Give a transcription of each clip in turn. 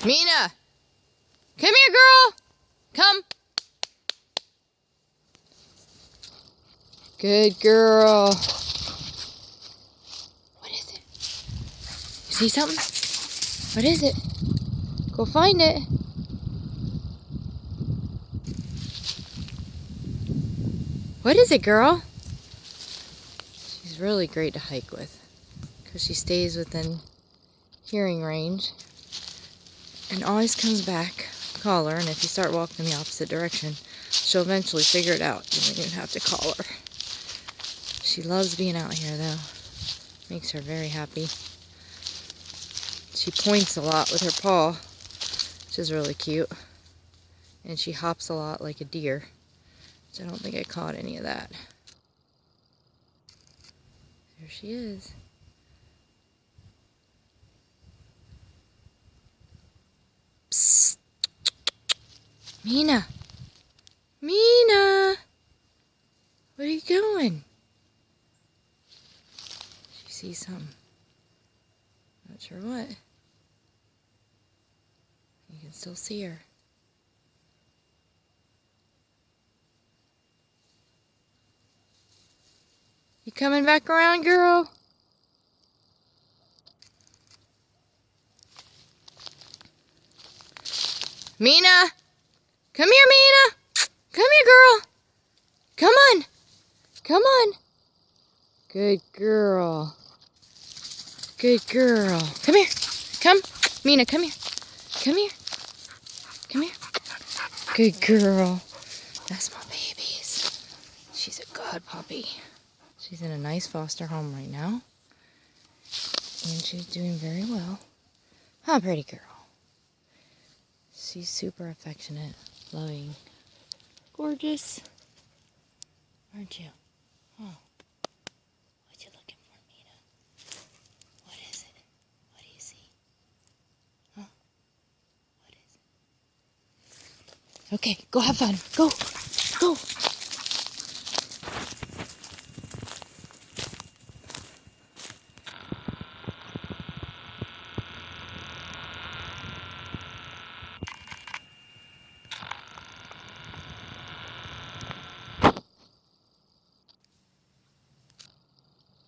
Mina! Come here, girl! Come! Good girl. What is it? You see something? What is it? Go find it. What is it, girl? She's really great to hike with because she stays within hearing range and always comes back. Call her, and if you start walking in the opposite direction, she'll eventually figure it out. You don't even have to call her. She loves being out here, though. Makes her very happy. She points a lot with her paw, which is really cute. And she hops a lot like a deer, which I don't think I caught any of that. There she is. Psst. Mina! Mina! Where are you going? She sees something. Not sure what. You can still see her. You coming back around, girl? Mina! Come here, Mina! Come here, girl! Come on! Come on! Good girl. Good girl. Come here. Come. Mina, come here. Come here. Come here. Good girl. That's my babies. She's a good puppy. She's in a nice foster home right now. And she's doing very well. Oh, pretty girl. She's super affectionate, loving, gorgeous. Aren't you? Oh. What you looking for, Mina? What is it? What do you see? Huh? What is it? Okay, go have fun. Go. Go.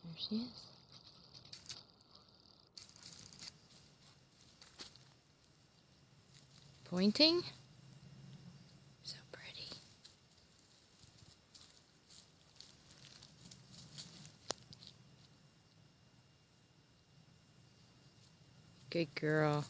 There she is. Pointing. So pretty. Good girl.